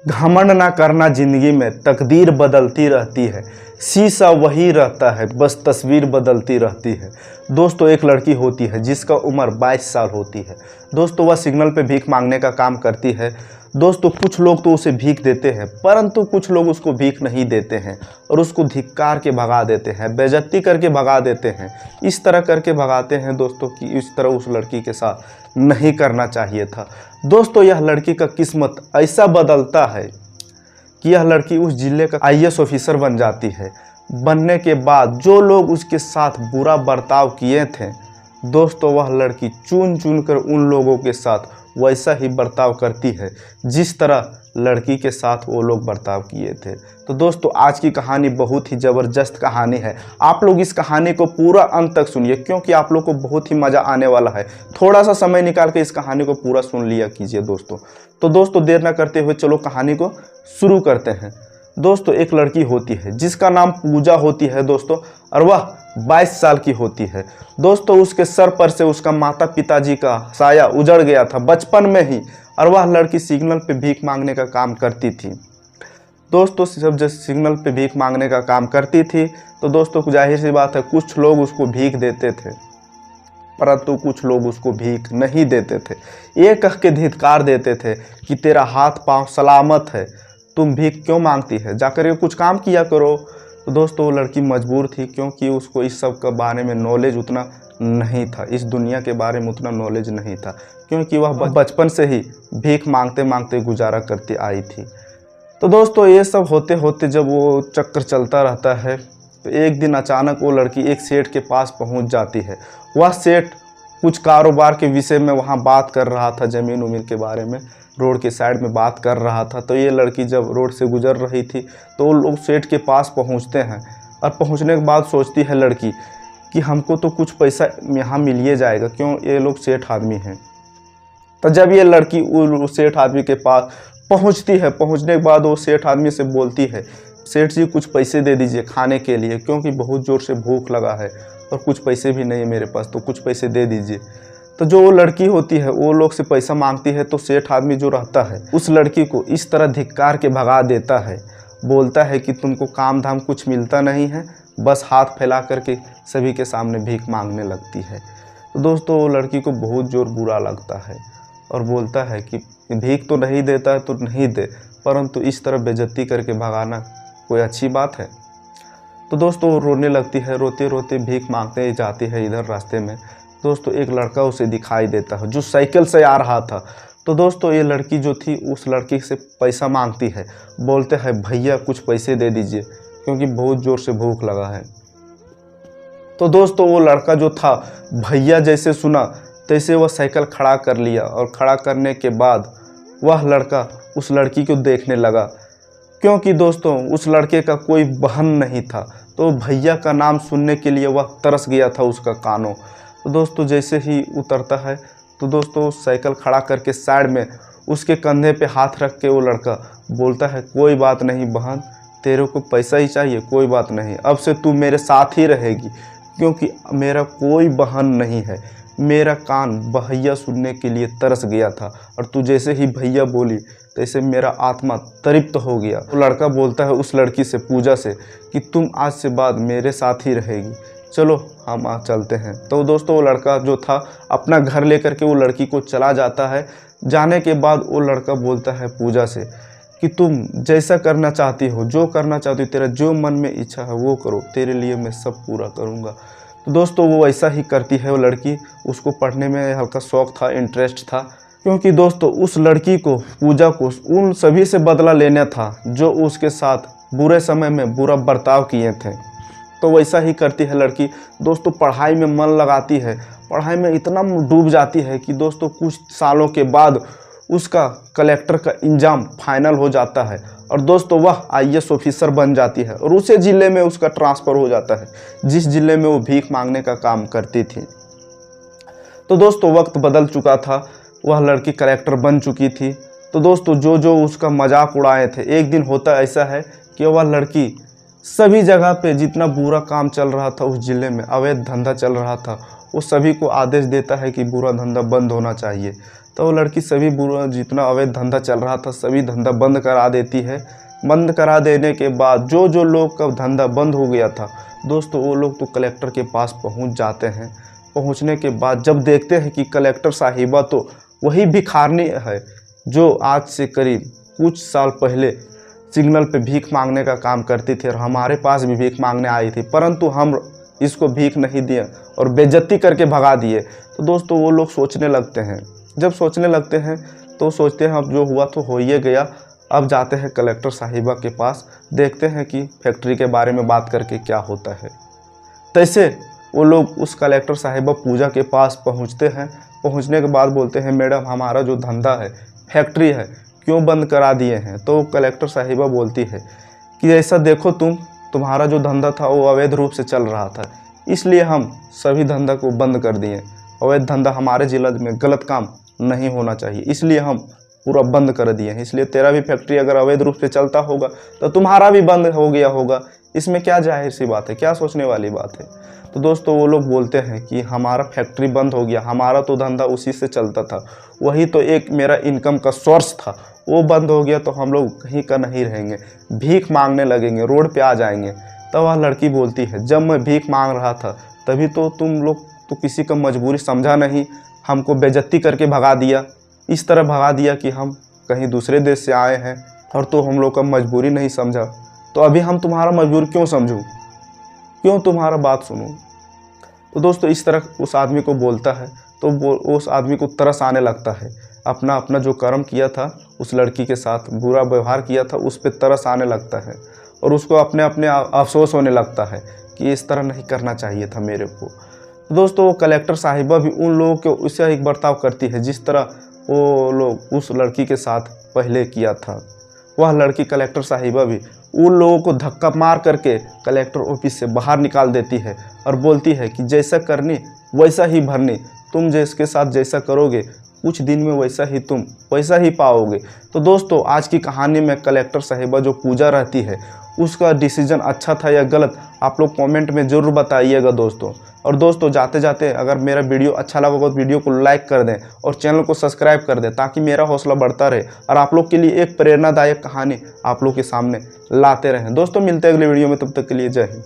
घमंड ना करना, जिंदगी में तकदीर बदलती रहती है, शीशा वही रहता है, बस तस्वीर बदलती रहती है। दोस्तों एक लड़की होती है जिसका उम्र 22 साल होती है। दोस्तों वह सिग्नल पे भीख मांगने का काम करती है। दोस्तों कुछ लोग तो उसे भीख देते हैं, परंतु कुछ लोग उसको भीख नहीं देते हैं और उसको धिक्कार के भगा देते हैं, बेइज्जती करके भगा देते हैं। इस तरह करके भगाते हैं दोस्तों कि इस तरह उस लड़की के साथ नहीं करना चाहिए था। दोस्तों यह लड़की का किस्मत ऐसा बदलता है कि यह लड़की उस जिले का आईएएस ऑफिसर बन जाती है। बनने के बाद जो लोग उसके साथ बुरा बर्ताव किए थे दोस्तों, वह लड़की चुन चुन कर उन लोगों के साथ वैसा ही बर्ताव करती है जिस तरह लड़की के साथ वो लोग बर्ताव किए थे। तो दोस्तों आज की कहानी बहुत ही ज़बरदस्त कहानी है। आप लोग इस कहानी को पूरा अंत तक सुनिए क्योंकि आप लोग को बहुत ही मज़ा आने वाला है। थोड़ा सा समय निकाल के इस कहानी को पूरा सुन लिया कीजिए दोस्तों। तो दोस्तों देर ना करते हुए चलो कहानी को शुरू करते हैं। दोस्तों एक लड़की होती है जिसका नाम पूजा होती है दोस्तों, और वह 22 साल की होती है। दोस्तों उसके सर पर से उसका माता पिताजी का साया उजड़ गया था बचपन में ही, और वह लड़की सिग्नल पे भीख मांगने का काम करती थी। दोस्तों जब सिग्नल पे भीख मांगने का काम करती थी तो दोस्तों जाहिर सी बात है कुछ लोग उसको भीख देते थे, परंतु कुछ लोग उसको भीख नहीं देते थे। ये कह के धिक्कार देते थे कि तेरा हाथ पांव सलामत है, तुम भीख क्यों मांगती है, जाकर के कुछ काम किया करो। तो दोस्तों वो लड़की मजबूर थी क्योंकि उसको इस सब के बारे में नॉलेज उतना नहीं था, इस दुनिया के बारे में उतना नॉलेज नहीं था, क्योंकि वह बचपन से ही भीख मांगते मांगते गुजारा करती आई थी। तो दोस्तों ये सब होते होते जब वो चक्कर चलता रहता है तो एक दिन अचानक वो लड़की एक सेठ के पास पहुंच जाती है। वह सेठ कुछ कारोबार के विषय में वहां बात कर रहा था, ज़मीन उमीन के बारे में रोड के साइड में बात कर रहा था। तो ये लड़की जब रोड से गुजर रही थी तो वो लोग सेठ के पास पहुंचते हैं, और पहुंचने के बाद सोचती है लड़की कि हमको तो कुछ पैसा यहाँ मिल ही जाएगा, क्यों ये लोग सेठ आदमी हैं। तो जब ये लड़की उस सेठ आदमी के पास पहुंचती है, पहुंचने के बाद वो सेठ आदमी से बोलती है, सेठ जी कुछ पैसे दे दीजिए खाने के लिए, क्योंकि बहुत ज़ोर से भूख लगा है और कुछ पैसे भी नहीं है मेरे पास, तो कुछ पैसे दे दीजिए। तो जो वो लड़की होती है वो लोग से पैसा मांगती है, तो सेठ आदमी जो रहता है उस लड़की को इस तरह धिक्कार के भगा देता है, बोलता है कि तुमको काम धाम कुछ मिलता नहीं है, बस हाथ फैला करके सभी के सामने भीख मांगने लगती है। तो दोस्तों वो लड़की को बहुत ज़ोर बुरा लगता है और बोलता है कि भीख तो नहीं देता है तो नहीं दे, परंतु इस तरह बेइज्जती करके भगाना कोई अच्छी बात है। तो दोस्तों वो रोने लगती है, रोते रोते भीख मांगते जाती है। इधर रास्ते में दोस्तों एक लड़का उसे दिखाई देता है जो साइकिल से आ रहा था। तो दोस्तों ये लड़की जो थी उस लड़की से पैसा मांगती है, बोलते हैं भैया कुछ पैसे दे दीजिए क्योंकि बहुत ज़ोर से भूख लगा है। तो दोस्तों वो लड़का जो था भैया जैसे सुना तैसे वह साइकिल खड़ा कर लिया, और खड़ा करने के बाद वह लड़का उस लड़की को देखने लगा, क्योंकि दोस्तों उस लड़के का कोई बहन नहीं था। तो भैया का नाम सुनने के लिए वह तरस गया था उसका कानों। तो दोस्तों जैसे ही उतरता है तो दोस्तों साइकिल खड़ा करके साइड में उसके कंधे पे हाथ रख के वो लड़का बोलता है, कोई बात नहीं बहन, तेरे को पैसा ही चाहिए, कोई बात नहीं, अब से तू मेरे साथ ही रहेगी, क्योंकि मेरा कोई बहन नहीं है। मेरा कान भैया सुनने के लिए तरस गया था, और तू जैसे ही भैया बोली तैसे मेरा आत्मा तृप्त हो गया। वो लड़का बोलता है उस लड़की से, पूजा से, कि तुम आज से बाद मेरे साथ ही रहेगी, चलो हम आज चलते हैं। तो दोस्तों वो लड़का जो था अपना घर लेकर के वो लड़की को चला जाता है। जाने के बाद वो लड़का बोलता है पूजा से कि तुम जैसा करना चाहती हो, जो करना चाहती हो, तेरा जो मन में इच्छा है वो करो, तेरे लिए मैं सब पूरा करूँगा। तो दोस्तों वो ऐसा ही करती है। वो लड़की, उसको पढ़ने में हल्का शौक़ था, इंटरेस्ट था, क्योंकि दोस्तों उस लड़की को, पूजा को, उन सभी से बदला लेना था जो उसके साथ बुरे समय में बुरा बर्ताव किए थे। तो वैसा ही करती है लड़की। दोस्तों पढ़ाई में मन लगाती है, पढ़ाई में इतना डूब जाती है कि दोस्तों कुछ सालों के बाद उसका कलेक्टर का एग्जाम फाइनल हो जाता है, और दोस्तों वह आईएएस ऑफिसर बन जाती है, और उसी ज़िले में उसका ट्रांसफ़र हो जाता है जिस ज़िले में वो भीख मांगने का काम करती थी। तो दोस्तों वक्त बदल चुका था, वह लड़की कलेक्टर बन चुकी थी। तो दोस्तों जो जो उसका मजाक उड़ाए थे, एक दिन होता ऐसा है कि वह लड़की सभी जगह पे जितना बुरा काम चल रहा था उस ज़िले में, अवैध धंधा चल रहा था, वो सभी को आदेश देता है कि बुरा धंधा बंद होना चाहिए। तो वो लड़की सभी बुरा जितना अवैध धंधा चल रहा था सभी धंधा बंद करा देती है। बंद करा देने के बाद जो लोग का धंधा बंद हो गया था दोस्तों, वो लोग तो कलेक्टर के पास पहुंच जाते हैं। पहुंचने के बाद जब देखते हैं कि कलेक्टर साहिबा तो वही भिखारनी है जो आज से करीब कुछ साल पहले सिग्नल पे भीख मांगने का काम करती थी और हमारे पास भी भीख मांगने आई थी, परंतु हम इसको भीख नहीं दिए और बेइज्जती करके भगा दिए। तो दोस्तों वो लोग सोचने लगते हैं। जब सोचने लगते हैं तो सोचते हैं अब जो हुआ तो हो ही गया, अब जाते हैं कलेक्टर साहिबा के पास, देखते हैं कि फैक्ट्री के बारे में बात करके क्या होता है। तैसे वो लोग उस कलेक्टर साहिबा पूजा के पास पहुंचते हैं। पहुंचने के बाद बोलते हैं मैडम हमारा जो धंधा है फैक्ट्री है क्यों बंद करा दिए हैं। तो कलेक्टर साहिबा बोलती है कि ऐसा देखो तुम्हारा जो धंधा था वो अवैध रूप से चल रहा था, इसलिए हम सभी धंधा को बंद कर दिए। अवैध धंधा हमारे जिला में गलत काम नहीं होना चाहिए, इसलिए हम पूरा बंद कर दिए हैं। इसलिए तेरा भी फैक्ट्री अगर अवैध रूप से चलता होगा तो तुम्हारा भी बंद हो गया होगा। इसमें क्या जाहिर सी बात है, क्या सोचने वाली बात है। तो दोस्तों वो लोग बोलते हैं कि हमारा फैक्ट्री बंद हो गया, हमारा तो धंधा उसी से चलता था, वही तो एक मेरा इनकम का सोर्स था, वो बंद हो गया तो हम लोग कहीं का नहीं रहेंगे, भीख मांगने लगेंगे, रोड पे आ जाएंगे। तब वह लड़की बोलती है जब मैं भीख मांग रहा था तभी तो तुम लोग तो किसी का मजबूरी समझा नहीं, हमको बेइज्जती करके भगा दिया, इस तरह भगा दिया कि हम कहीं दूसरे देश से आए हैं और तो हम लोग का मजबूरी नहीं समझा, तो अभी हम तुम्हारा मजबूर क्यों समझूं, क्यों तुम्हारा बात सुनूं। तो दोस्तों इस तरह उस आदमी को बोलता है तो उस आदमी को तरस आने लगता है। अपना जो कर्म किया था, उस लड़की के साथ बुरा व्यवहार किया था, उस पर तरस आने लगता है और उसको अपने अफसोस होने लगता है कि इस तरह नहीं करना चाहिए था मेरे को। तो दोस्तों वो कलेक्टर साहिबा भी उन लोगों के उससे एक बर्ताव करती है जिस तरह वो लोग उस लड़की के साथ पहले किया था। वह लड़की कलेक्टर साहिबा भी उन लोगों को धक्का मार करके कलेक्टर ऑफिस से बाहर निकाल देती है और बोलती है कि जैसा करनी वैसा ही भरनी, तुम जिसके साथ जैसा करोगे कुछ दिन में वैसा ही पाओगे। तो दोस्तों आज की कहानी में कलेक्टर साहिबा जो पूजा रहती है उसका डिसीजन अच्छा था या गलत, आप लोग कमेंट में ज़रूर बताइएगा दोस्तों। और दोस्तों जाते जाते अगर मेरा वीडियो अच्छा लगा तो वीडियो को लाइक कर दें और चैनल को सब्सक्राइब कर दें ताकि मेरा हौसला बढ़ता रहे और आप लोग के लिए एक प्रेरणादायक कहानी आप लोग के सामने लाते रहें। दोस्तों मिलते हैं अगले वीडियो में, तब तक के लिए जय हिंद।